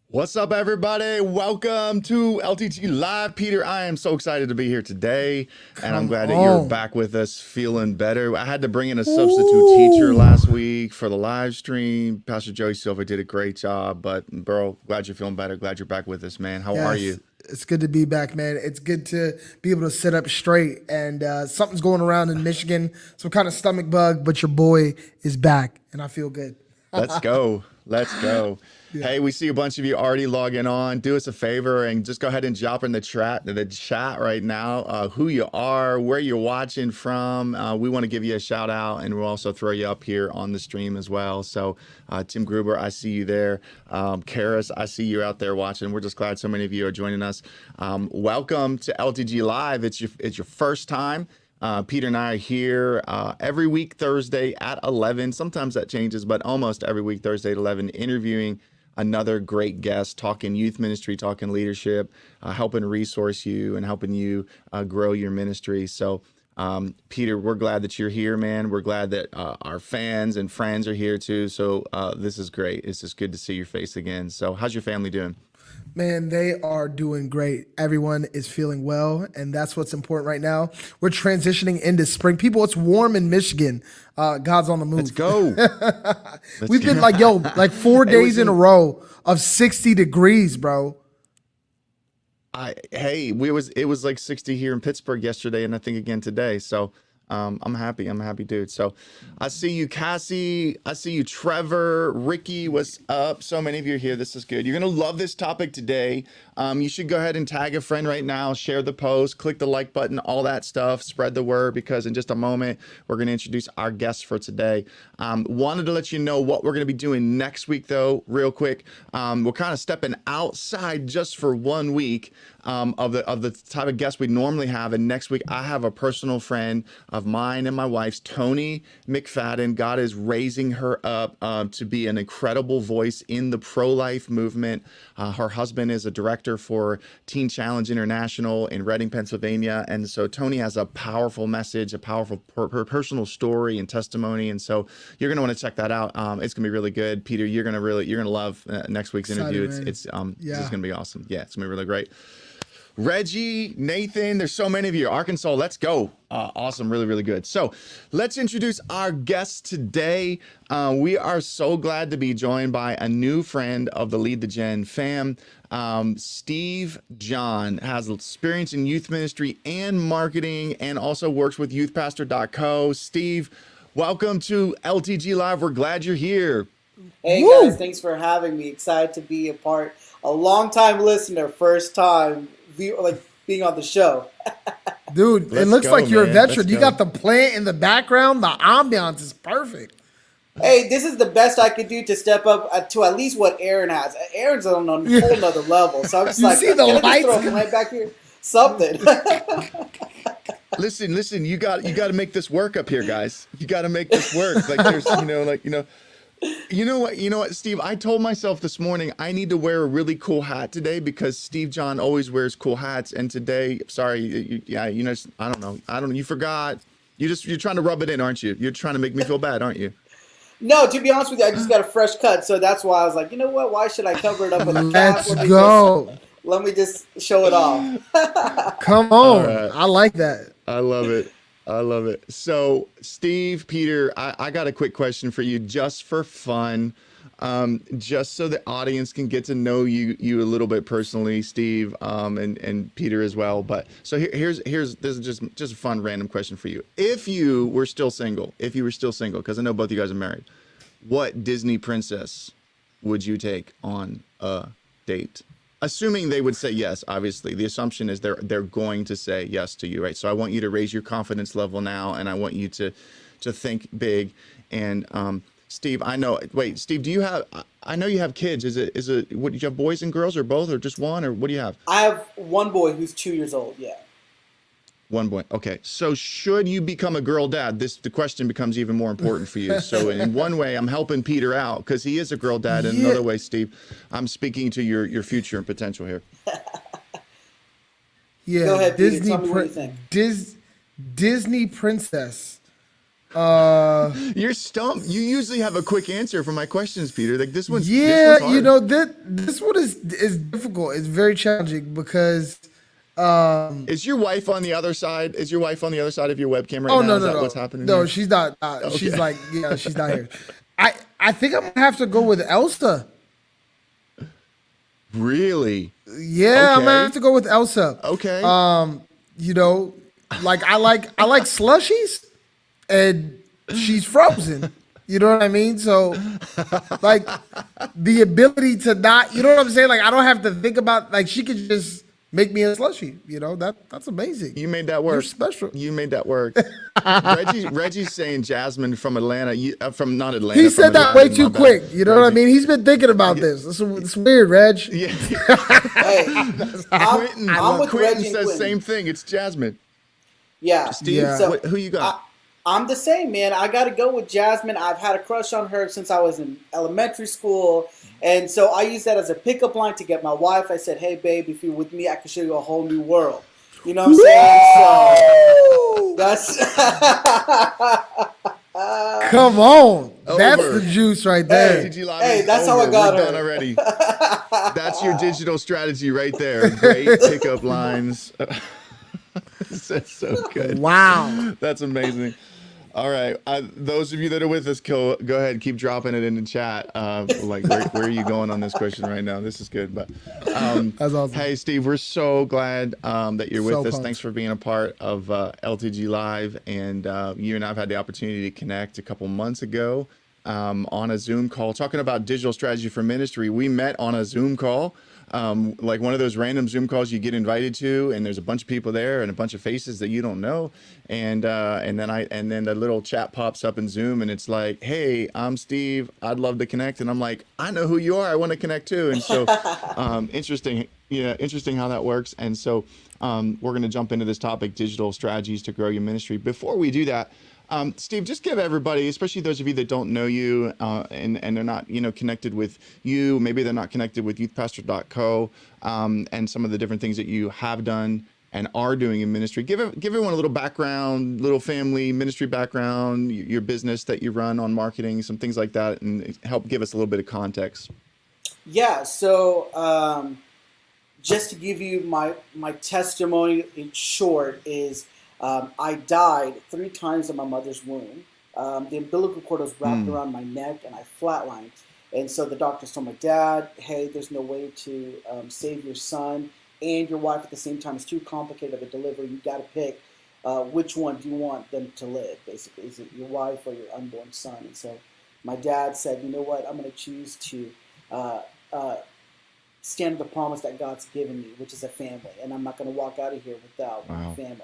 What's up, everybody? Welcome to LTG Live. Peter, I am so excited to be here today, and I'm Come glad that you're on. back with us feeling better. I had to bring in a substitute teacher Ooh. last week for the live stream. Pastor Joey Silva did a great job, but bro, glad you're feeling better. Glad you're back with us, man. How are Yes, you? it's good to be back, man. It's good to be able to sit up straight. And something's going around in Michigan, some kind of stomach bug, but your boy is back, and I feel good. Let's go. Let's go. Yeah. Hey, we see a bunch of you already logging on. Do us a favor and just go ahead and drop in the chat right now, who you are, where you're watching from. We want to give you a shout out, and we'll also throw you up here on the stream as well. So, Tim Gruber, I see you there. Karis, I see you out there watching. We're just glad so many of you are joining us. Welcome to LTG Live. It's your first time. Peter and I are here every week Thursday at 11. Sometimes that changes, but almost every week Thursday at 11, interviewing another great guest, talking youth ministry, talking leadership, helping resource you and helping you grow your ministry. So, Peter, we're glad that you're here, man. We're glad that our fans and friends are here too. So this is great. It's just good to see your face again. So how's your family doing? Man, they are doing great. Everyone is feeling well, and that's what's important right now. We're transitioning into spring. People, it's warm in Michigan. God's on the Let's move. go. Let's We've been go. like, like 4 days in a Listen, row of 60 degrees, bro. it was like 60 here in Pittsburgh yesterday, and I think again today. So I'm happy. I'm a happy dude. So I see you, Cassie. I see you, Trevor. Ricky, what's up? So many of you are here. This is good. You're gonna love this topic today. You should go ahead and tag a friend right now, share the post, click the like button, all that stuff. Spread the word because in just a moment we're gonna introduce our guest for today. Wanted to let you know what we're gonna be doing next week, though, real quick. We're kind of stepping outside just for 1 week of the type of guests we normally have. And next week, I have a personal friend of mine and my wife's, Tony McFadden. God is raising her up to be an incredible voice in the pro-life movement. Her husband is a director for Teen Challenge International in Reading, Pennsylvania. And so Tony has a powerful message, a powerful personal story and testimony. And so you're going to want to check that out. It's going to be really good. Peter, you're going to love next week's interview. Excited, It's, man. it's, this is Yeah. going to be awesome. Yeah, it's going to be really great. Reggie, Nathan, there's so many of you. Arkansas, let's go. Awesome, really, really good. So let's introduce our guest today. We are so glad to be joined by a new friend of the Lead the Gen fam. Steve John has experience in youth ministry and marketing and also works with youthpastor.co. Steve, welcome to LTG Live. We're glad you're here. Hey guys, Woo! thanks for having me. Excited to be a part, a long time listener, first time like being on the show. Dude, it Let's looks go, like you're a man. Let's veteran. You go. got the plant in the background. The ambiance is perfect. Hey, this is the best I could do to step up to at least what Aaron has. Aaron's on a Yeah. whole nother level, so I'm just You like, see the can I just lights? throw a plant back here? Something. Listen, you got to make this work up here, guys. You got to make this work. Like there's, you know what, Steve? I told myself this morning I need to wear a really cool hat today because Steve John always wears cool hats. And today, sorry, I don't know. You forgot. You're trying to rub it in, aren't you? You're trying to make me feel bad, aren't you? No, to be honest with you, I just got a fresh cut, so that's why I was like, you know what? Why should I cover it up with a cap? Let's go. Let me just show it off. Come All on. right. I like that. I love it. I love it. So, Steve, Peter, I got a quick question for you just for fun. Just so the audience can get to know you a little bit personally, Steve, and Peter as well. But so here's this is just a fun random question for you. If you were still single, because I know both you guys are married, what Disney princess would you take on a date? Assuming they would say yes, obviously. The assumption is they're going to say yes to you, right? So I want you to raise your confidence level now, and I want you to think big. And Steve, Steve, do you have? I know you have kids. What do you have, boys and girls, or both, or just one, or what do you have? I have one boy who's 2 years old. Yeah. One boy. Okay. So should you become a girl dad, the question becomes even more important for you. So in one way, I'm helping Peter out because he is a girl dad. In Yeah. another way, Steve, I'm speaking to your future and potential here. Yeah. Go ahead, Peter. Tell me what you think. Disney princess. You're stumped. You usually have a quick answer for my questions, Peter. Like this one's Yeah, hard. this one is difficult. It's very challenging because Is your wife on the other side? Is your wife on the other side of your webcam right oh now? no Is no that what's no happening no here? she's not. Okay. She's like she's not here. I think I'm gonna have to go with Elsa. Really? Yeah, I'm gonna Okay. have to go with Elsa. Okay. You know, like I like slushies, and she's frozen. You know what I mean? So like the ability to not, you know what I'm saying? Like I don't have to think about, like she could just make me a slushie. You know that's amazing. You made that You're work. special. You made that work. Reggie's saying Jasmine from Atlanta. From not He Atlanta, from said that way Atlanta. My too bad. quick. You know what I Reggie. mean? He's been thinking about this. It's weird, Reg. Yeah. Hey, Quentin, I'm with Quentin Reggie and says Quentin. same thing. It's Jasmine. Yeah. Steve, Yeah. So who you got? I'm the same, man. I got to go with Jasmine. I've had a crush on her since I was in elementary school. And so I use that as a pickup line to get my wife. I said, hey, babe, if you're with me, I can show you a whole new world. You know what I'm saying? So that's. Come on. That's Over. the juice right there. TG Live Hey, is that's how I over. got We're her. done already. That's your digital strategy right there. Great pickup lines. That's so good. Wow. That's amazing. All right, those of you that are with us, go ahead, keep dropping it in the chat. Like, where are you going on this question right now? This is good, but That's awesome. hey, Steve, we're so glad that you're with So us. pumped. Thanks for being a part of LTG Live, and you and I've had the opportunity to connect a couple months ago on a Zoom call talking about digital strategy for ministry. We met on a Zoom call. Like one of those random Zoom calls you get invited to, and there's a bunch of people there and a bunch of faces that you don't know, and then the little chat pops up in Zoom, and it's like, hey, I'm Steve, I'd love to connect, and I'm like, I know who you are, I want to connect too, and so interesting how that works, and so we're going to jump into this topic, digital strategies to grow your ministry. Before we do that, Steve, just give everybody, especially those of you that don't know you and they're not, connected with you, maybe they're not connected with youthpastor.co and some of the different things that you have done and are doing in ministry. Give everyone a little background, little family ministry background, your business that you run on marketing, some things like that, and help give us a little bit of context. Yeah, so just to give you my testimony in short is I died 3 times in my mother's womb. The umbilical cord was wrapped around my neck and I flatlined. And so the doctors told my dad, hey, there's no way to save your son and your wife at the same time. It's too complicated of a delivery. You got to pick which one do you want them to live, basically. Is it your wife or your unborn son? And so my dad said, you know what, I'm going to choose to stand with the promise that God's given me, which is a family. And I'm not going to walk out of here without my family.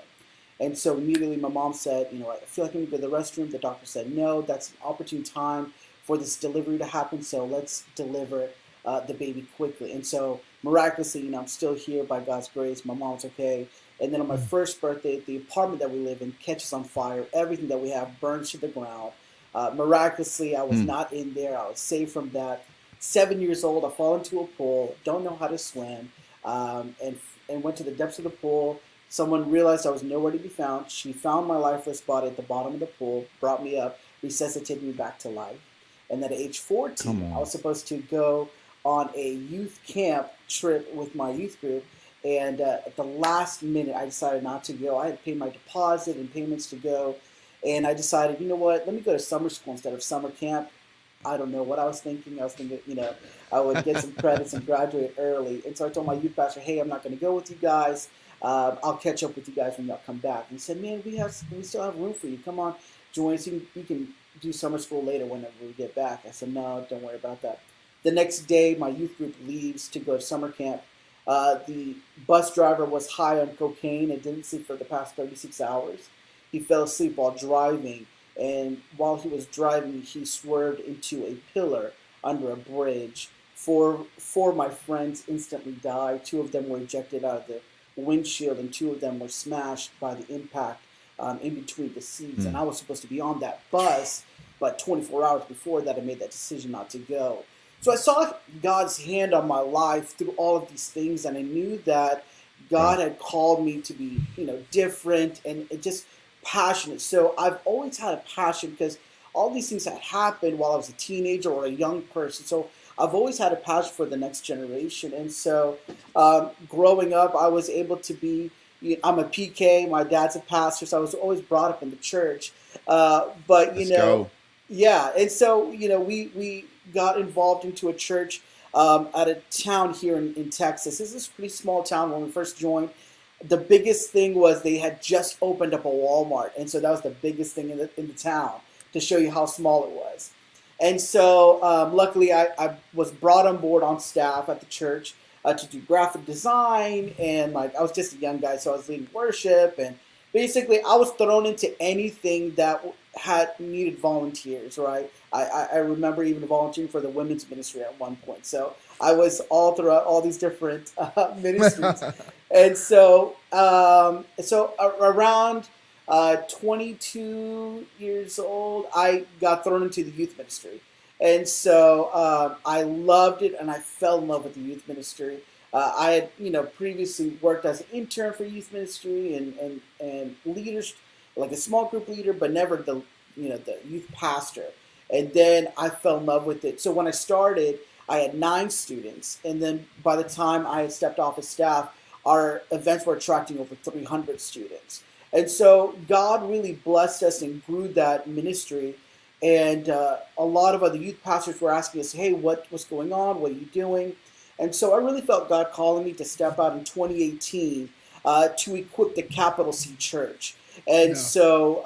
And so immediately my mom said, I feel like I'm going to go to the restroom. The doctor said, no, that's an opportune time for this delivery to happen. So let's deliver the baby quickly. And so miraculously, I'm still here by God's grace. My mom's okay. And then on my first birthday, the apartment that we live in catches on fire. Everything that we have burns to the ground. Miraculously, I was not in there. I was saved from that. 7 years old, I fall into a pool, don't know how to swim, and went to the depths of the pool. Someone realized I was nowhere to be found. She found my lifeless body at the bottom of the pool, brought me up, resuscitated me back to life. And then at age 14, I was supposed to go on a youth camp trip with my youth group. And at the last minute, I decided not to go. I had paid my deposit and payments to go. And I decided, you know what, let me go to summer school instead of summer camp. I don't know what I was thinking. I was thinking, I would get some credits and graduate early. And so I told my youth pastor, hey, I'm not going to go with you guys. I'll catch up with you guys when y'all come back. And he said, man, we still have room for you. Come on, join us. You can do summer school later whenever we get back. I said, no, don't worry about that. The next day, my youth group leaves to go to summer camp. The bus driver was high on cocaine and didn't sleep for the past 36 hours. He fell asleep while driving. And while he was driving, he swerved into a pillar under a bridge. Four of my friends instantly died. 2 of them were ejected out of the windshield, and 2 of them were smashed by the impact in between the seats. And I was supposed to be on that bus, but 24 hours before that, I made that decision not to go. So I saw God's hand on my life through all of these things, and I knew that God had called me to be, different, and it just passionate. So I've always had a passion because all these things had happened while I was a teenager or a young person. So I've always had a passion for the next generation. And so growing up, I was able to be, I'm a PK, my dad's a pastor, so I was always brought up in the church. But, Let's go. yeah. And so, we got involved into a church at a town here in Texas. This is a pretty small town when we first joined. The biggest thing was they had just opened up a Walmart, and so that was the biggest thing in the town to show you how small it was. And so, luckily, I was brought on board on staff at the church to do graphic design, and like I was just a young guy, so I was leading worship, and basically I was thrown into anything that had needed volunteers. Right? I remember even volunteering for the women's ministry at one point. So I was all throughout all these different ministries. And so, around 22 years old, I got thrown into the youth ministry. And so I loved it, and I fell in love with the youth ministry. I had, previously worked as an intern for youth ministry and leaders, like a small group leader, but never the youth pastor. And then I fell in love with it. So when I started, I had 9 students, and then by the time I had stepped off as staff, our events were attracting over 300 students. And so God really blessed us and grew that ministry. And a lot of other youth pastors were asking us, hey, what's going on? What are you doing? And so I really felt God calling me to step out in 2018 to equip the Capital C Church. And so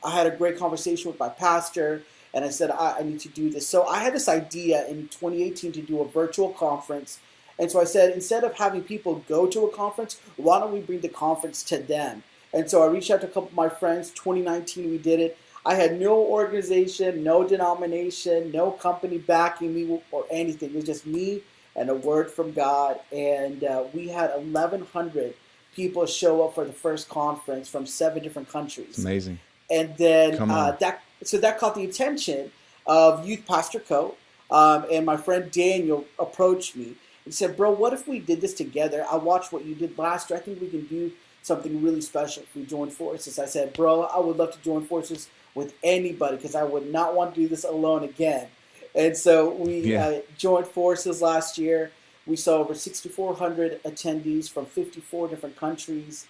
I had a great conversation with my pastor, and I said, I need to do this. So I had this idea in 2018 to do a virtual conference. And so I said, instead of having people go to a conference, why don't we bring the conference to them? And so I reached out to a couple of my friends. 2019, we did it. I had no organization, no denomination, no company backing me or anything. It was just me and a word from God. And we had 1,100 people show up for the first conference from 7 different countries. It's amazing. And then that caught the attention of Youth Pastor Co. And my friend Daniel approached me. He said, bro, what if we did this together? I watched what you did last year. I think we can do something really special if we join forces. I said, bro, I would love to join forces with anybody because I would not want to do this alone again. And so we joined forces last year. We saw over 6,400 attendees from 54 different countries.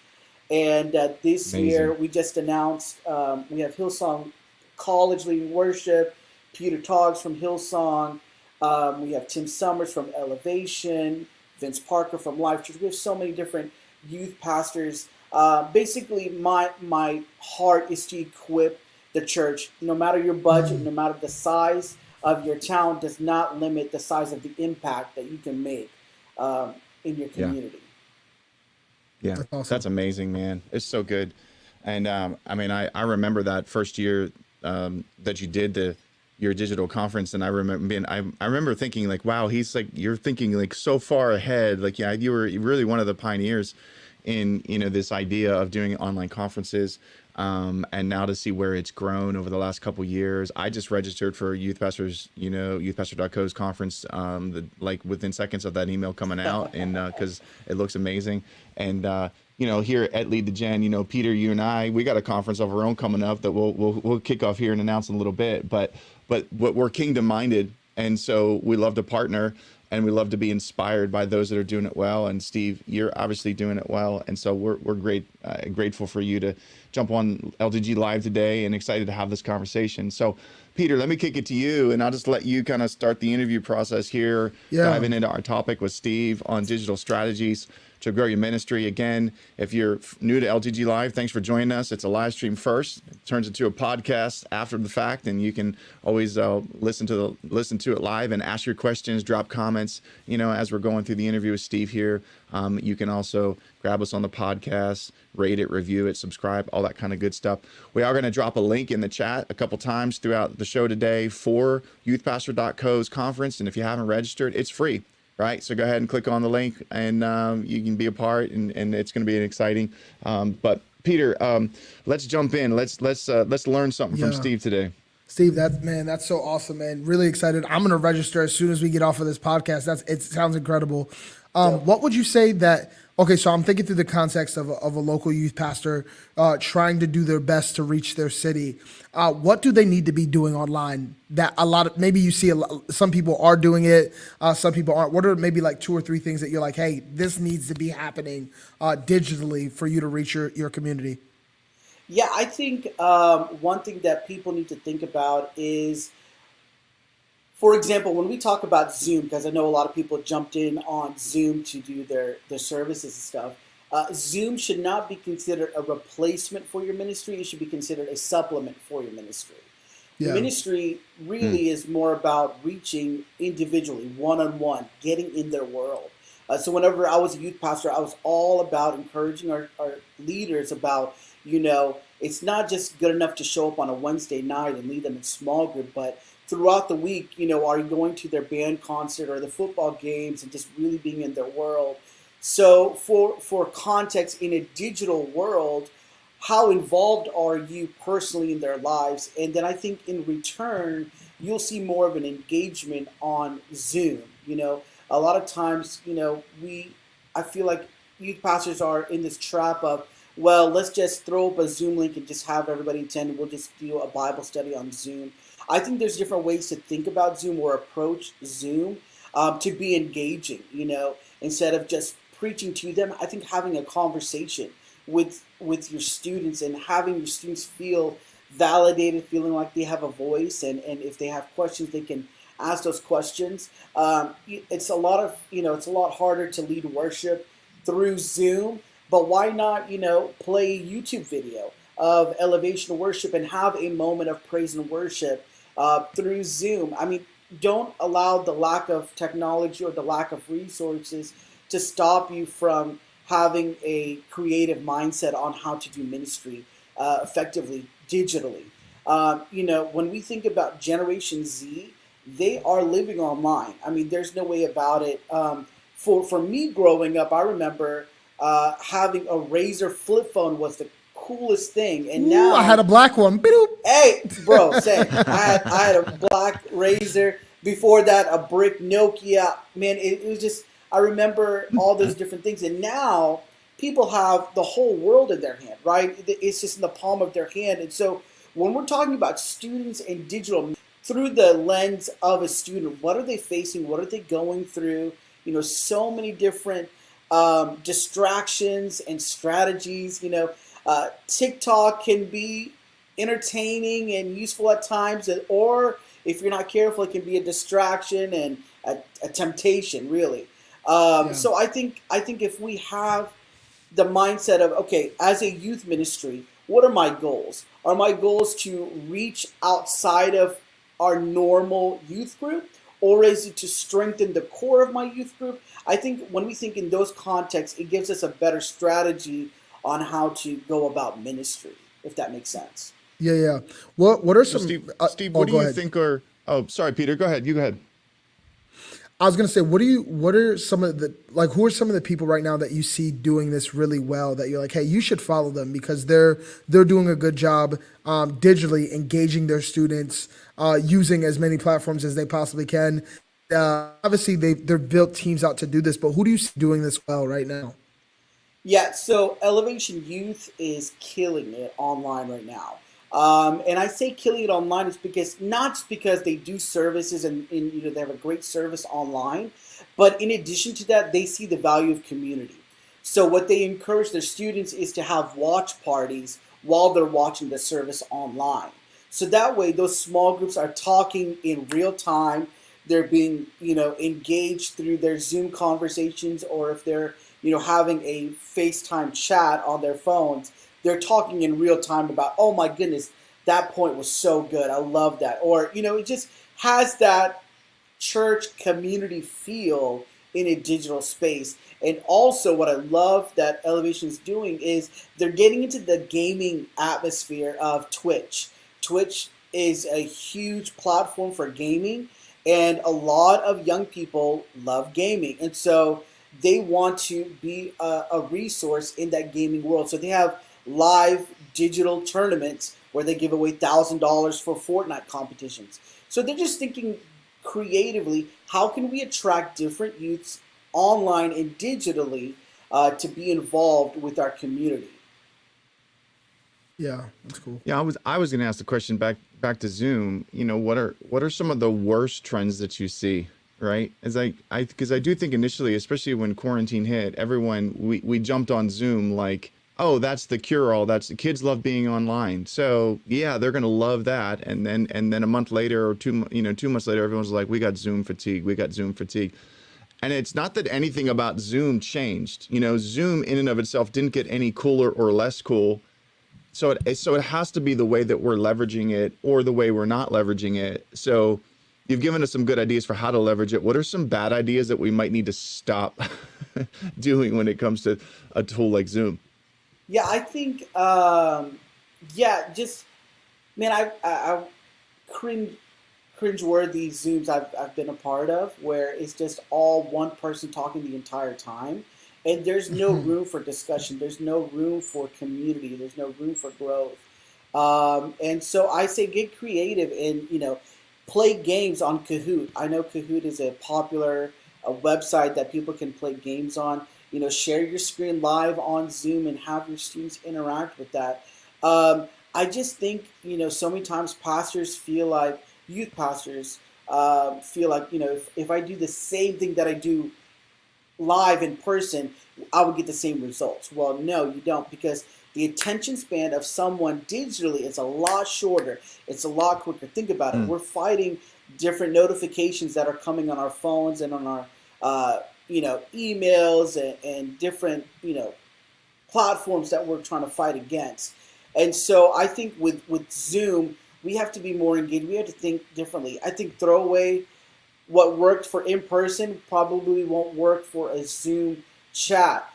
And this year we just announced we have Hillsong College leading worship, Peter Toggs from Hillsong. We have Tim Summers from Elevation, Vince Parker from Life Church. We have so many different youth pastors. Basically, my heart is to equip the church. No matter your budget, no matter the size of your town, does not limit the size of the impact that you can make in your community. Yeah, that's awesome. That's amazing, man. It's so good. And I remember that first year that you did your digital conference, and I remember thinking like, wow, you're thinking like so far ahead. Like, yeah, you were really one of the pioneers in this idea of doing online conferences. And now to see where it's grown over the last couple of years. I just registered for Youth Pastors, youthpastor.co's conference, within seconds of that email coming out, and because it looks amazing. And here at Lead the Gen, Peter, you and I, we got a conference of our own coming up that we'll kick off here and announce in a little bit. But we're kingdom minded, and so we love to partner. And we love to be inspired by those that are doing it well. And Steve, you're obviously doing it well. And so we're grateful for you to jump on LDG Live today and excited to have this conversation. So, Peter, let me kick it to you, and I'll just let you kind of start the interview process here, diving into our topic with Steve on digital strategies to grow your ministry. Again, if you're new to LTG Live, thanks for joining us. It's a live stream first. It turns into a podcast after the fact, and you can always listen to it live and ask your questions, drop comments. As we're going through the interview with Steve here, you can also grab us on the podcast, rate it, review it, subscribe, all that kind of good stuff. We are going to drop a link in the chat a couple times throughout the show today for youthpastor.co's conference, and if you haven't registered, it's free. Right, so go ahead and click on the link, and you can be a part, and it's going to be an exciting. But Peter, let's jump in. Let's learn something from Steve today. Steve, that's so awesome, man. Really excited. I'm gonna register as soon as we get off of this podcast. It sounds incredible. What would you say that? Okay, so I'm thinking through the context of a local youth pastor trying to do their best to reach their city. What do they need to be doing online? That a lot of maybe you see some people are doing it, some people aren't. What are maybe like 2 or 3 things that you're like, hey, this needs to be happening digitally for you to reach your community? Yeah, I think one thing that people need to think about is, for example, when we talk about Zoom, because I know a lot of people jumped in on Zoom to do their services and stuff. Zoom should not be considered a replacement for your ministry. It should be considered a supplement for your ministry. Yeah. Ministry really is more about reaching individually, one-on-one, getting in their world. So whenever I was a youth pastor, I was all about encouraging our leaders about, it's not just good enough to show up on a Wednesday night and lead them in small group, but throughout the week, are you going to their band concert or the football games and just really being in their world? So for context, in a digital world, how involved are you personally in their lives? And then I think in return, you'll see more of an engagement on Zoom. A lot of times, I feel like youth pastors are in this trap of, well, let's just throw up a Zoom link and just have everybody attend. We'll just do a Bible study on Zoom. I think there's different ways to think about Zoom or approach Zoom to be engaging, instead of just preaching to them. I think having a conversation with your students and having your students feel validated, feeling like they have a voice, and if they have questions, they can ask those questions. It's a lot harder to lead worship through Zoom, but why not, play a YouTube video of elevation worship and have a moment of praise and worship through Zoom? I mean, don't allow the lack of technology or the lack of resources to stop you from having a creative mindset on how to do ministry effectively digitally. When we think about Generation Z, they are living online. I mean, there's no way about it. For me growing up, I remember having a Razor flip phone was the coolest thing, and now I had a black one. Boop. hey, bro, same. I had a black Razor. Before that, a brick Nokia. Man, it was just. I remember all those different things, and now people have the whole world in their hand, right? It's just in the palm of their hand, and so when we're talking about students and digital through the lens of a student, what are they facing? What are they going through? So many different distractions and strategies. TikTok can be entertaining and useful at times, or if you're not careful, it can be a distraction and a temptation, really. So I think if we have the mindset of, okay, as a youth ministry, what are my goals? Are my goals to reach outside of our normal youth group, or is it to strengthen the core of my youth group? I think when we think in those contexts, it gives us a better strategy on how to go about ministry, if that makes sense. Yeah. What are some Steve, what do you think are? Oh, sorry, Peter. Go ahead. You go ahead. I was gonna say, what are some of the, like, who are some of the people right now that you see doing this really well that you're like, hey, you should follow them because they're doing a good job digitally engaging their students, using as many platforms as they possibly can. Obviously, they're built teams out to do this, but who do you see doing this well right now? Yeah, so Elevation Youth is killing it online right now. And I say killing it online is because not just because they do services and they have a great service online, but in addition to that, they see the value of community. So what they encourage their students is to have watch parties while they're watching the service online. So that way, those small groups are talking in real time. They're being, engaged through their Zoom conversations, or if they're, having a FaceTime chat on their phones, they're talking in real time about, oh my goodness, that point was so good. I love that. Or, it just has that church community feel in a digital space. And also what I love that Elevation is doing is they're getting into the gaming atmosphere of Twitch. Twitch is a huge platform for gaming, and a lot of young people love gaming. And so they want to be a resource in that gaming world. So they have live digital tournaments where they give away $1,000 for Fortnite competitions. So they're just thinking creatively, how can we attract different youths online and digitally to be involved with our community? Yeah, that's cool. Yeah, I was going to ask the question back to Zoom. You know, what are some of the worst trends that you see, right? As because I do think initially, especially when quarantine hit, everyone we jumped on Zoom like, oh, that's the cure all. That's the kids love being online. So yeah, they're going to love that. And then a month later or 2 months later, everyone's like, we got Zoom fatigue. We got Zoom fatigue. And it's not that anything about Zoom changed. You know, Zoom in and of itself didn't get any cooler or less cool. So it has to be the way that we're leveraging it or the way we're not leveraging it. So you've given us some good ideas for how to leverage it. What are some bad ideas that we might need to stop doing when it comes to a tool like Zoom? Yeah, I think, just man, I cringeworthy Zooms I've been a part of where it's just all one person talking the entire time, and there's no room for discussion. There's no room for community. There's no room for growth. And so I say get creative and play games on Kahoot. I know Kahoot is a popular website that people can play games on. Share your screen live on Zoom and have your students interact with that. I just think, so many times youth pastors feel like, if I do the same thing that I do live in person, I would get the same results. Well, no, you don't, because the attention span of someone digitally is a lot shorter. It's a lot quicker. Think about it. We're fighting different notifications that are coming on our phones and on our emails and different platforms that we're trying to fight against. And so I think with Zoom, we have to be more engaged. We have to think differently. I think throw away what worked for in-person probably won't work for a Zoom chat.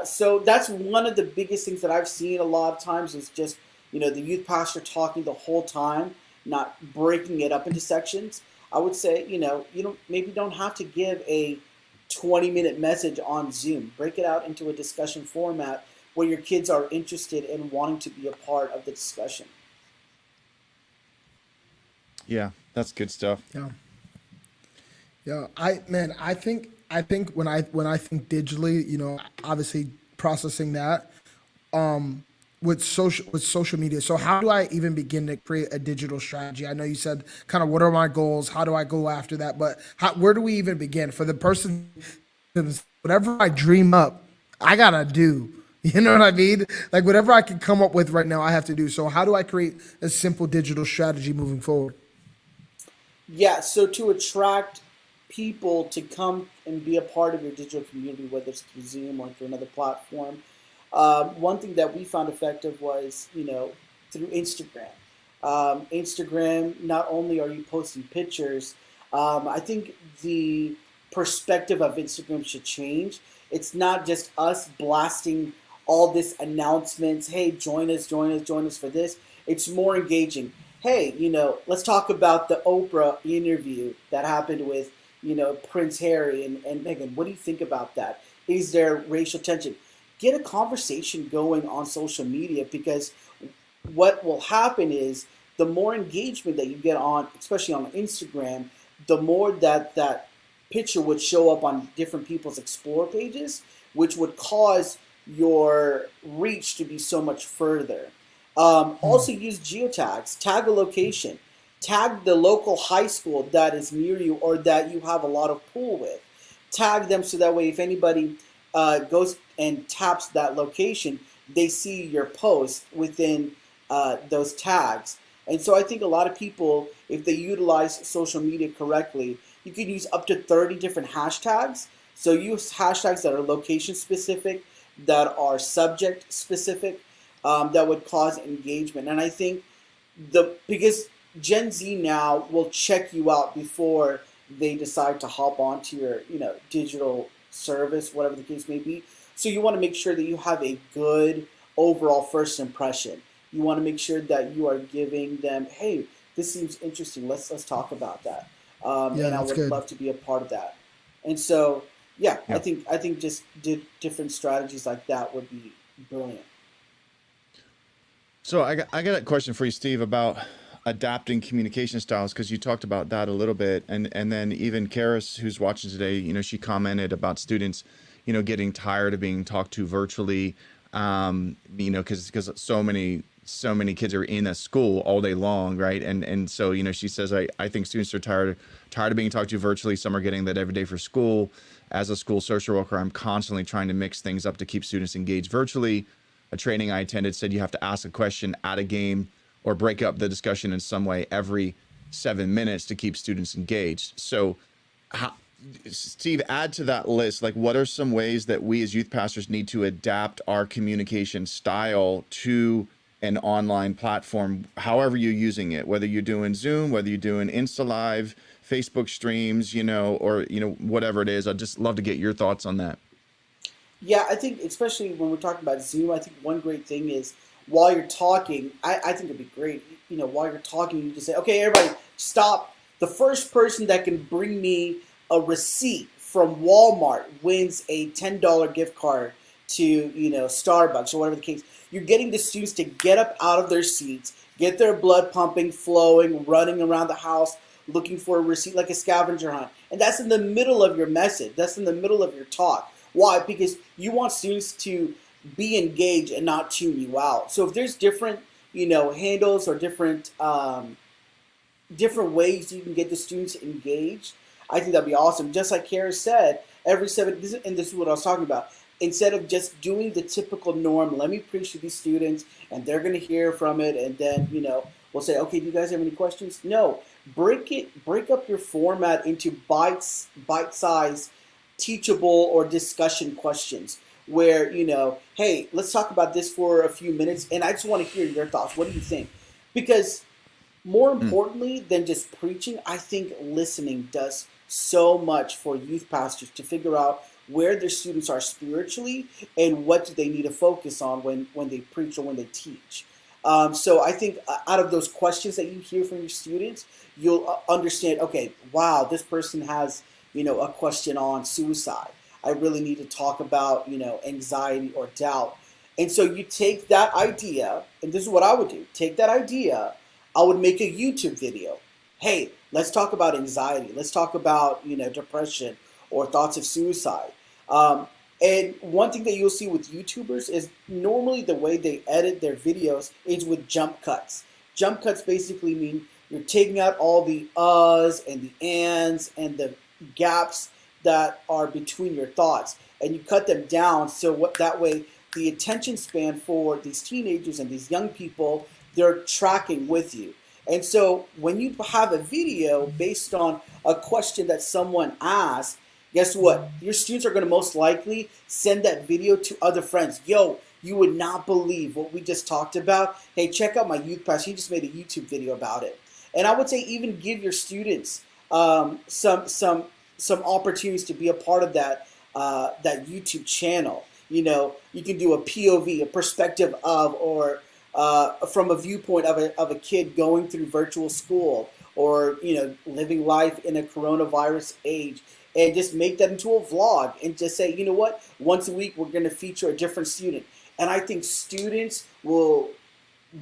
So that's one of the biggest things that I've seen a lot of times is just, the youth pastor talking the whole time, not breaking it up into sections. I would say, you don't have to give a 20-minute message on Zoom. Break it out into a discussion format where your kids are interested in wanting to be a part of the discussion. Yeah, that's good stuff. Yeah. Yeah, I think when I think digitally, obviously processing that with social media. So how do I even begin to create a digital strategy? I know you said kind of what are my goals? How do I go after that? But where do we even begin? For the person, whatever I dream up, I gotta do. You know what I mean? Like whatever I can come up with right now, I have to do. So how do I create a simple digital strategy moving forward? Yeah, so to attract people to come and be a part of your digital community, whether it's through Zoom or through another platform, one thing that we found effective was, through Instagram. Instagram, not only are you posting pictures, I think the perspective of Instagram should change. It's not just us blasting all this announcements. Hey, join us for this. It's more engaging. Hey, let's talk about the Oprah interview that happened with, Prince Harry and Meghan. What do you think about that? Is there racial tension? Get a conversation going on social media, because what will happen is the more engagement that you get on, especially on Instagram, the more that picture would show up on different people's explore pages, which would cause your reach to be so much further. Also use geotags. Tag a location. Tag the local high school that is near you or that you have a lot of pull with. Tag them so that way if anybody goes and taps that location, they see your post within those tags. And so I think a lot of people, if they utilize social media correctly, you could use up to 30 different hashtags. So use hashtags that are location specific, that are subject specific, that would cause engagement. And I think because Gen Z now will check you out before they decide to hop onto your digital service, whatever the case may be. So you want to make sure that you have a good overall first impression. You want to make sure that you are giving them, hey, this seems interesting. Let's talk about that. And I would love to be a part of that. And so, yeah. I think just different strategies like that would be brilliant. So I got a question for you, Steve, about adapting communication styles because you talked about that a little bit, and then even Karis, who's watching today, she commented about students, getting tired of being talked to virtually, because so many kids are in a school all day long, right? And so she says I think students are tired of being talked to virtually. Some are getting that every day for school. As a school social worker, I'm constantly trying to mix things up to keep students engaged virtually. A training I attended said you have to ask a question, add a game, or break up the discussion in some way every 7 minutes to keep students engaged. So, how, Steve, add to that list, like what are some ways that we as youth pastors need to adapt our communication style to an online platform, however you're using it, whether you're doing Zoom, whether you're doing Insta Live, Facebook streams, or whatever it is. I'd just love to get your thoughts on that. Yeah, I think especially when we're talking about Zoom, I think one great thing is while you're talking, I think it'd be great, while you're talking, you just say, okay, everybody, stop. The first person that can bring me a receipt from Walmart wins a $10 gift card to, Starbucks or whatever the case. You're getting the students to get up out of their seats, get their blood pumping, flowing, running around the house, looking for a receipt like a scavenger hunt. And that's in the middle of your message. That's in the middle of your talk. Why? Because you want students to be engaged and not tune you out. So if there's different, handles or different different ways you can get the students engaged, I think that'd be awesome. Just like Kara said, this is what I was talking about. Instead of just doing the typical norm, let me preach to these students and they're going to hear from it. And then, we'll say, okay, do you guys have any questions? No, break up your format into bite-sized, teachable or discussion questions where, hey, let's talk about this for a few minutes. And I just want to hear your thoughts. What do you think? Because more importantly than just preaching, I think listening does so much for youth pastors to figure out where their students are spiritually and what do they need to focus on when they preach or when they teach. So I think out of those questions that you hear from your students, you'll understand, okay, wow, this person has, a question on suicide. I really need to talk about, anxiety or doubt. And so you take that idea, and this is what I would do. Take that idea, I would make a YouTube video. Hey, let's talk about anxiety. Let's talk about, depression or thoughts of suicide. And one thing that you'll see with YouTubers is normally the way they edit their videos is with jump cuts. Jump cuts basically mean you're taking out all the uhs and the ands and the gaps that are between your thoughts, and you cut them down that way the attention span for these teenagers and these young people, they're tracking with you. And so when you have a video based on a question that someone asked, guess what? Your students are going to most likely send that video to other friends. Yo, you would not believe what we just talked about. Hey, check out my youth pastor. He just made a YouTube video about it. And I would say even give your students some opportunities to be a part of that YouTube channel. You can do a POV, a perspective of, or from a viewpoint of a kid going through virtual school, or living life in a coronavirus age, and just make that into a vlog and just say, you know what, once a week we're going to feature a different student. And I think students will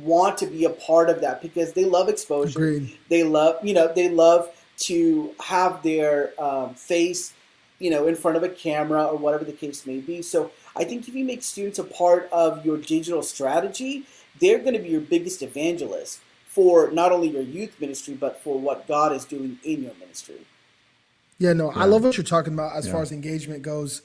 want to be a part of that because they love exposure. Agreed. They love to have their face, in front of a camera or whatever the case may be. So I think if you make students a part of your digital strategy, they're going to be your biggest evangelist for not only your youth ministry, but for what God is doing in your ministry. Yeah, no, I love what you're talking about as far as engagement goes,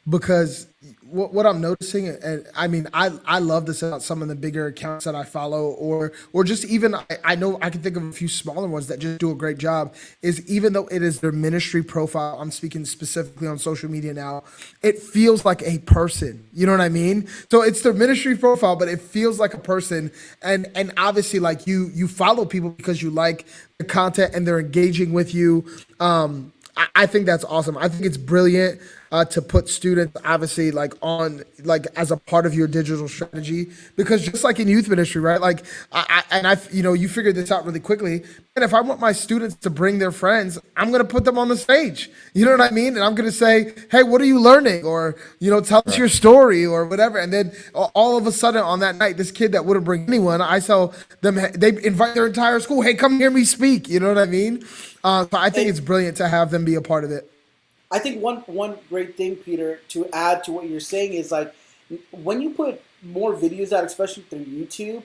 because what I'm noticing, and I mean, I love this about some of the bigger accounts that I follow, or just even, I know I can think of a few smaller ones that just do a great job, is even though it is their ministry profile, I'm speaking specifically on social media now, it feels like a person, you know what I mean? So it's their ministry profile, but it feels like a person, and obviously like you follow people because you like the content and they're engaging with you. I think that's awesome. I think it's brilliant. to put students obviously like on like as a part of your digital strategy, because just like in youth ministry, right? Like you figured this out really quickly. And if I want my students to bring their friends, I'm going to put them on the stage. You know what I mean? And I'm going to say, hey, what are you learning? Or, tell us your story or whatever. And then all of a sudden on that night, this kid that wouldn't bring anyone, I tell them, they invite their entire school. Hey, come hear me speak. You know what I mean? So I think it's brilliant to have them be a part of it. I think one great thing, Peter, to add to what you're saying is like when you put more videos out, especially through YouTube.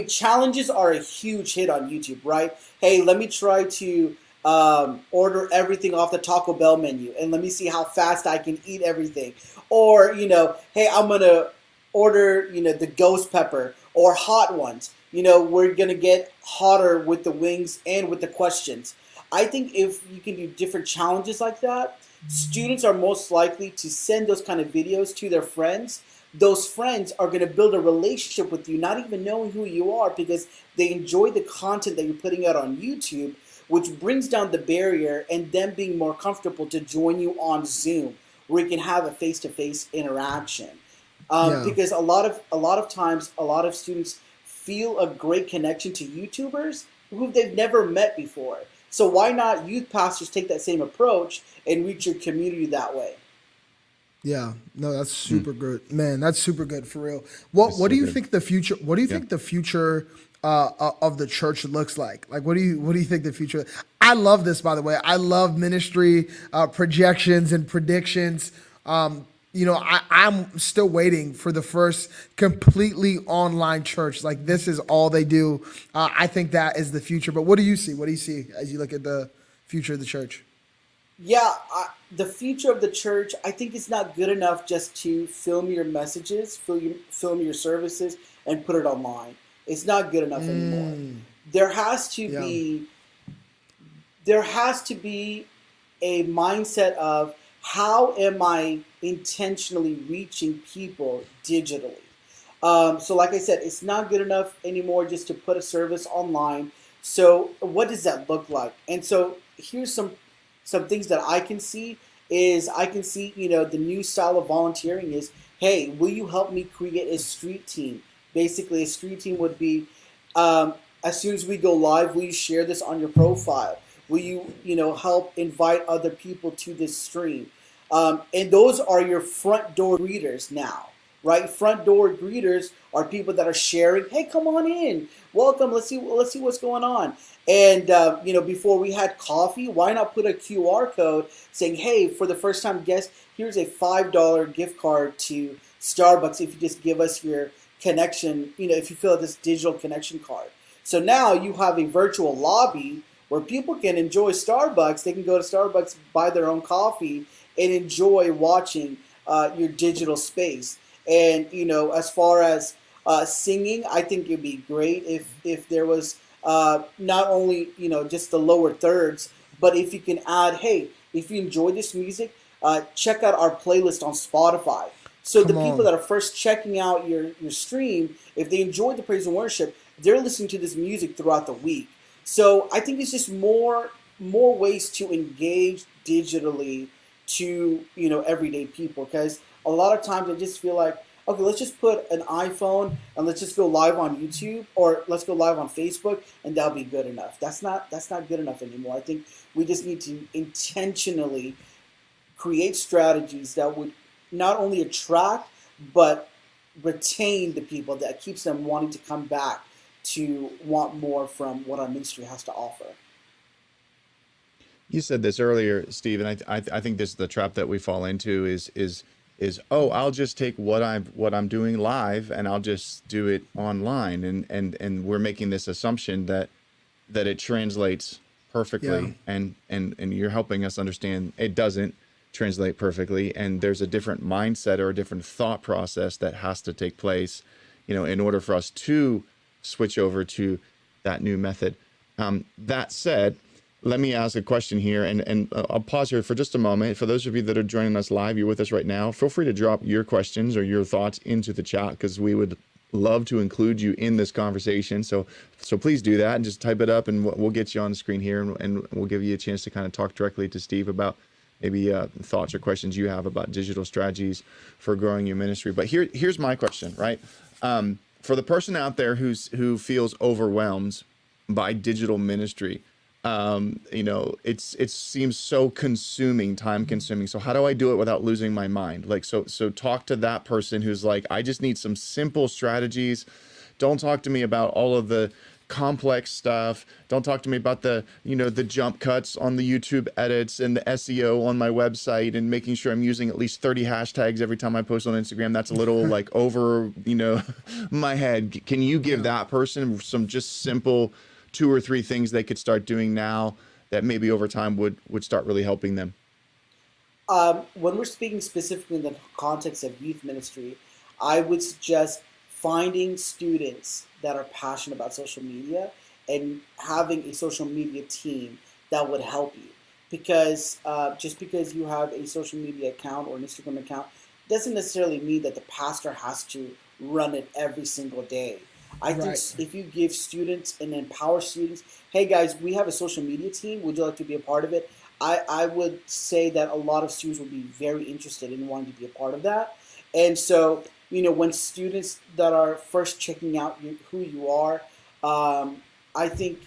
Challenges are a huge hit on YouTube, right? Hey, let me try to order everything off the Taco Bell menu, and let me see how fast I can eat everything. Or hey, I'm gonna order the ghost pepper or hot ones. We're gonna get hotter with the wings and with the questions. I think if you can do different challenges like that, students are most likely to send those kind of videos to their friends. Those friends are going to build a relationship with you, not even knowing who you are, because they enjoy the content that you're putting out on YouTube, which brings down the barrier and them being more comfortable to join you on Zoom, where you can have a face-to-face interaction. Because a lot of times, a lot of students feel a great connection to YouTubers who they've never met before. So why not youth pastors take that same approach and reach your community that way? Yeah, no, that's super good, man. That's super good for real. What do you think the future? What do you think the future of the church looks like? Like, what do you think the future? I love this, by the way. I love ministry projections and predictions. I'm still waiting for the first completely online church. Like, this is all they do. I think that is the future. But what do you see? What do you see as you look at the future of the church? Yeah, the future of the church, I think it's not good enough just to film your messages, film your services, and put it online. It's not good enough anymore. There has to be a mindset of how am I intentionally reaching people digitally. So like I said, it's not good enough anymore just to put a service online. So what does that look like? And so here's some things that I can see the new style of volunteering is, hey, will you help me create a street team? Basically, a street team would be, as soon as we go live, will you share this on your profile? Will you, help invite other people to this stream? And those are your front door greeters now, right? Front door greeters are people that are sharing, hey, come on in, welcome, let's see what's going on. And, before we had coffee, why not put a QR code saying, hey, for the first time guest, here's a $5 gift card to Starbucks if you just give us your connection, if you fill out this digital connection card. So now you have a virtual lobby where people can enjoy Starbucks. They can go to Starbucks, buy their own coffee, and enjoy watching your digital space. And, as far as singing, I think it'd be great if there was not only, just the lower thirds, but if you can add, hey, if you enjoy this music, check out our playlist on Spotify. So the people that are first checking out your stream, if they enjoy the praise and worship, they're listening to this music throughout the week. So I think it's just more ways to engage digitally to, everyday people. Because a lot of times I just feel like, okay, let's just put an iPhone and let's just go live on YouTube, or let's go live on Facebook, and that'll be good enough. That's not good enough anymore. I think we just need to intentionally create strategies that would not only attract but retain the people, that keeps them wanting to come back to want more from what our ministry has to offer. You said this earlier, Steve, and I think this is the trap that we fall into is I'll just take what I'm doing live and I'll just do it online, and we're making this assumption that it translates perfectly, and you're helping us understand it doesn't translate perfectly, and there's a different mindset or a different thought process that has to take place, in order for us to switch over to that new method. That said, let me ask a question here, and I'll pause here for just a moment. For those of you that are joining us live, you're with us right now, feel free to drop your questions or your thoughts into the chat, because we would love to include you in this conversation. So please do that and just type it up, and we'll get you on the screen here, and we'll give you a chance to kind of talk directly to Steve about maybe thoughts or questions you have about digital strategies for growing your ministry. But here's my question, right? For the person out there who feels overwhelmed by digital ministry, it seems so time consuming. So how do I do it without losing my mind? Like, so talk to that person who's like, I just need some simple strategies. Don't talk to me about all of the complex stuff. Don't talk to me about the jump cuts on the YouTube edits and the SEO on my website and making sure I'm using at least 30 hashtags every time I post on Instagram. That's a little like over, my head. Can you give that person some just simple 2 or 3 things they could start doing now that maybe over time would start really helping them? When we're speaking specifically in the context of youth ministry, I would suggest finding students that are passionate about social media and having a social media team that would help you. Because just because you have a social media account or an Instagram account doesn't necessarily mean that the pastor has to run it every single day. I think if you give students and empower students, hey guys, we have a social media team. Would you like to be a part of it? I would say that a lot of students would be very interested in wanting to be a part of that. And so, when students that are first checking out who you are, I think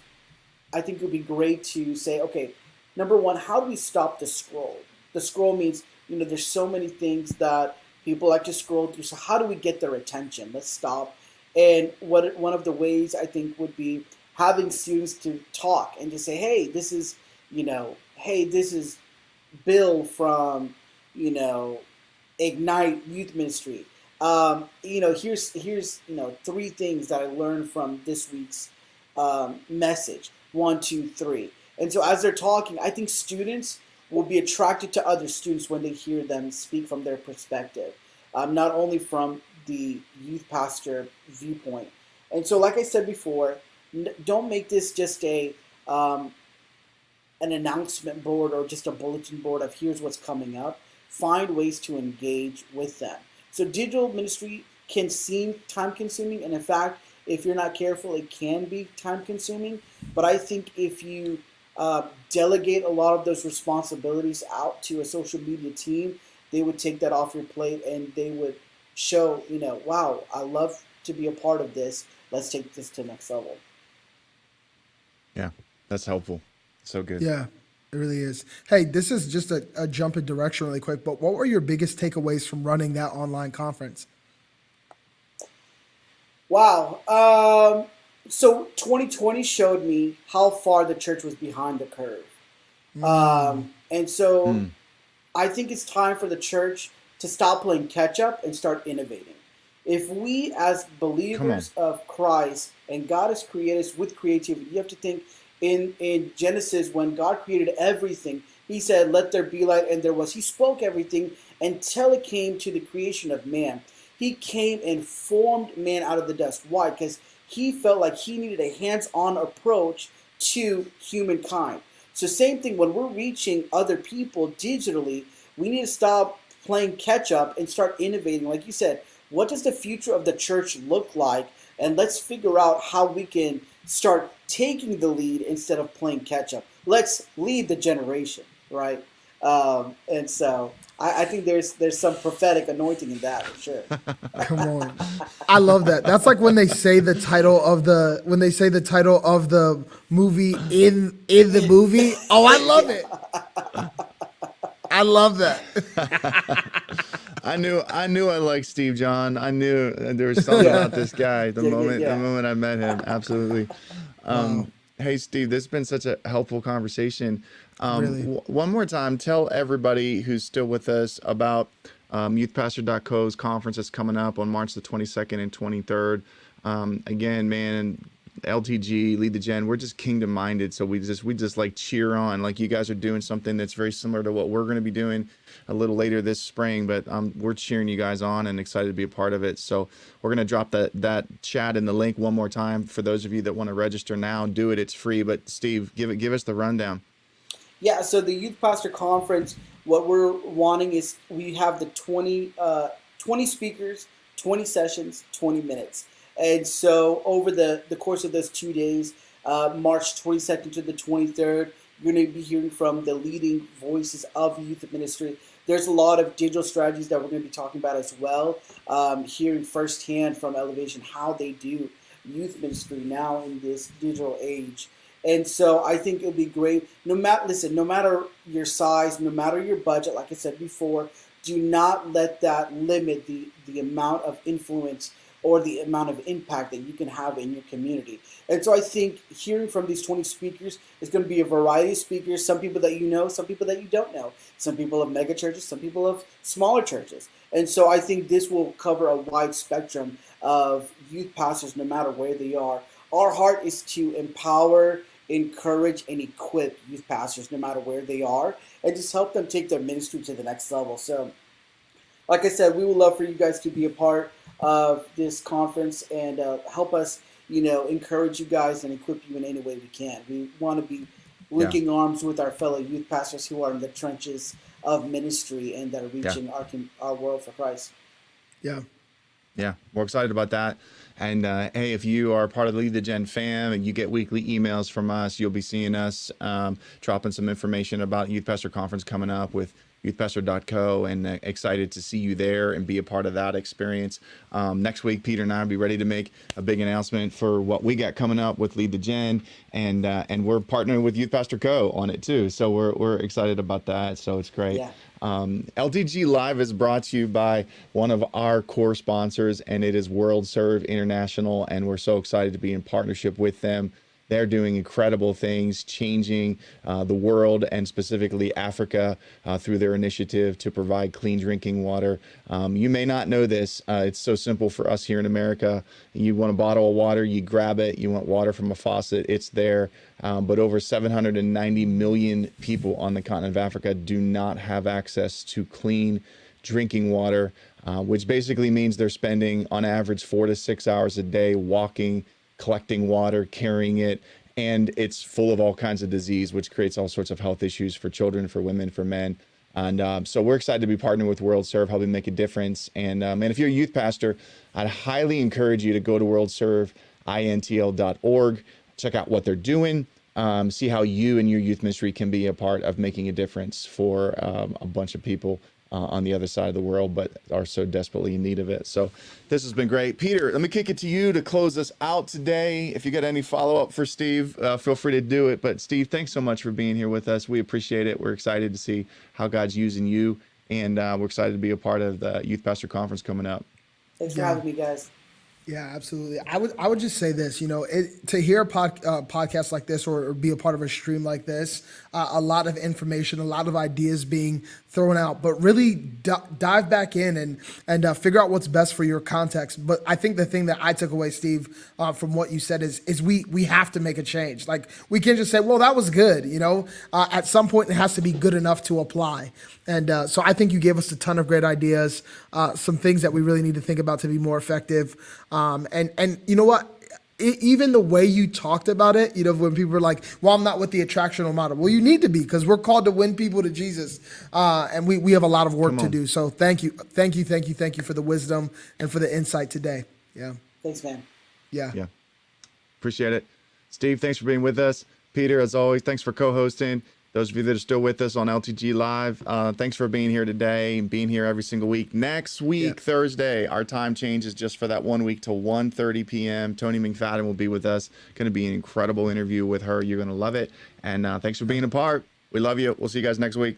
it would be great to say, okay, number one, how do we stop the scroll? The scroll means, there's so many things that people like to scroll through. So how do we get their attention? Let's stop. And one of the ways I think would be having students to talk and just say, hey, this is Bill from, Ignite Youth Ministry. Here's 3 things that I learned from this week's message. 1, 2, 3. And so as they're talking, I think students will be attracted to other students when they hear them speak from their perspective, not only from the youth pastor viewpoint. And so, like I said before, don't make this just an announcement board or just a bulletin board of here's what's coming up. Find ways to engage with them. So digital ministry can seem time consuming, and in fact, if you're not careful, it can be time consuming. But I think if you delegate a lot of those responsibilities out to a social media team, they would take that off your plate and they would show, wow, I love to be a part of this. Let's take this to the next level. Yeah, that's helpful. So good. Yeah, it really is. Hey, this is just a jump in direction really quick, but what were your biggest takeaways from running that online conference? Wow. So 2020 showed me how far the church was behind the curve. And so I think it's time for the church to stop playing catch up and start innovating. If we as believers of Christ, and God has created us with creativity, you have to think in Genesis, when God created everything, he said, let there be light, and there was. He spoke everything until it came to the creation of man. He came and formed man out of the dust. Why? Because he felt like he needed a hands-on approach to humankind. So same thing, when we're reaching other people digitally, we need to stop playing catch up and start innovating. Like you said, what does the future of the church look like? And let's figure out how we can start taking the lead instead of playing catch up. Let's lead the generation, right? And so I think there's some prophetic anointing in that for sure. Come on. I love that. That's like when they say the title of the movie in the movie. Oh, I love it. I love that. I knew I liked Steve John. I knew there was something about this guy the moment I met him. Absolutely. Hey, Steve, this has been such a helpful conversation. Really? One more time, tell everybody who's still with us about youthpastor.co's conference that's coming up on March the 22nd and 23rd. Again, man, LTG, Lead the Gen, we're just kingdom minded. So we just like cheer on, like you guys are doing something that's very similar to what we're going to be doing a little later this spring, but we're cheering you guys on and excited to be a part of it. So we're going to drop that chat and the link one more time for those of you that want to register now. Do it. It's free. But Steve, give us the rundown. Yeah. So the Youth Pastor Conference, what we're wanting is we have the 20 speakers, 20 sessions, 20 minutes. And so over the course of those 2 days, March 22nd to the 23rd, You're going to be hearing from the leading voices of youth ministry. There's a lot of digital strategies that we're going to be talking about as well, hearing firsthand from Elevation how they do youth ministry now in this digital age. And so I think it'll be great. No matter your size, no matter your budget, like I said before, do not let that limit the amount of influence or the amount of impact that you can have in your community. And so I think hearing from these 20 speakers is going to be a variety of speakers, some people that you know, some people that you don't know, some people of mega churches, some people of smaller churches. And so I think this will cover a wide spectrum of youth pastors no matter where they are. Our heart is to empower, encourage, and equip youth pastors no matter where they are, and just help them take their ministry to the next level. So like I said, we would love for you guys to be a part of this conference and help us, encourage you guys and equip you in any way we can. We want to be linking arms with our fellow youth pastors who are in the trenches of ministry and that are reaching our world for Christ. Yeah. Yeah, we're excited about that. And hey, if you are part of the Lead the Gen fam and you get weekly emails from us, you'll be seeing us dropping some information about Youth Pastor Conference coming up with youthpastor.co, and excited to see you there and be a part of that experience. Next week, Peter and I will be ready to make a big announcement for what we got coming up with Lead the Gen, and we're partnering with Youth Pastor Co on it too. So we're excited about that. So it's great. Yeah. LTG Live is brought to you by one of our core sponsors, and it is World Serve International, and we're so excited to be in partnership with them. They're doing incredible things, changing the world and specifically Africa through their initiative to provide clean drinking water. You may not know this. It's so simple for us here in America. You want a bottle of water, you grab it. You want water from a faucet, it's there. But over 790 million people on the continent of Africa do not have access to clean drinking water, which basically means they're spending on average 4 to 6 hours a day walking, collecting water, carrying it, and it's full of all kinds of disease, which creates all sorts of health issues for children, for women, for men. And so we're excited to be partnering with World Serve, helping make a difference. And if you're a youth pastor, I'd highly encourage you to go to worldserveintl.org, check out what they're doing, see how you and your youth ministry can be a part of making a difference for a bunch of people on the other side of the world, but are so desperately in need of it. So this has been great. Peter, let me kick it to you to close us out today. If you got any follow-up for Steve, feel free to do it. But Steve, thanks so much for being here with us. We appreciate it. We're excited to see how God's using you, and we're excited to be a part of the Youth Pastor Conference coming up. Thanks for having me, guys. Yeah, absolutely. I would just say this, to hear a podcast like this or be a part of a stream like this, a lot of information, a lot of ideas being thrown out, but really dive back in and figure out what's best for your context. But I think the thing that I took away, Steve, from what you said is we have to make a change. Like, we can't just say, well, that was good. At some point it has to be good enough to apply. And so I think you gave us a ton of great ideas, some things that we really need to think about to be more effective. And you know what? Even the way you talked about it, when people are like, well, I'm not with the attractional model. Well, you need to be, because we're called to win people to Jesus. And we have a lot of work to do. So thank you for the wisdom and for the insight today. Yeah. Thanks, man. Yeah. Appreciate it. Steve, thanks for being with us. Peter, as always, thanks for co-hosting. Those of you that are still with us on LTG Live, thanks for being here today and being here every single week. Next week, Thursday, our time changes just for that 1 week to 1:30 p.m. Tony McFadden will be with us. Going to be an incredible interview with her. You're going to love it. And thanks for being a part. We love you. We'll see you guys next week.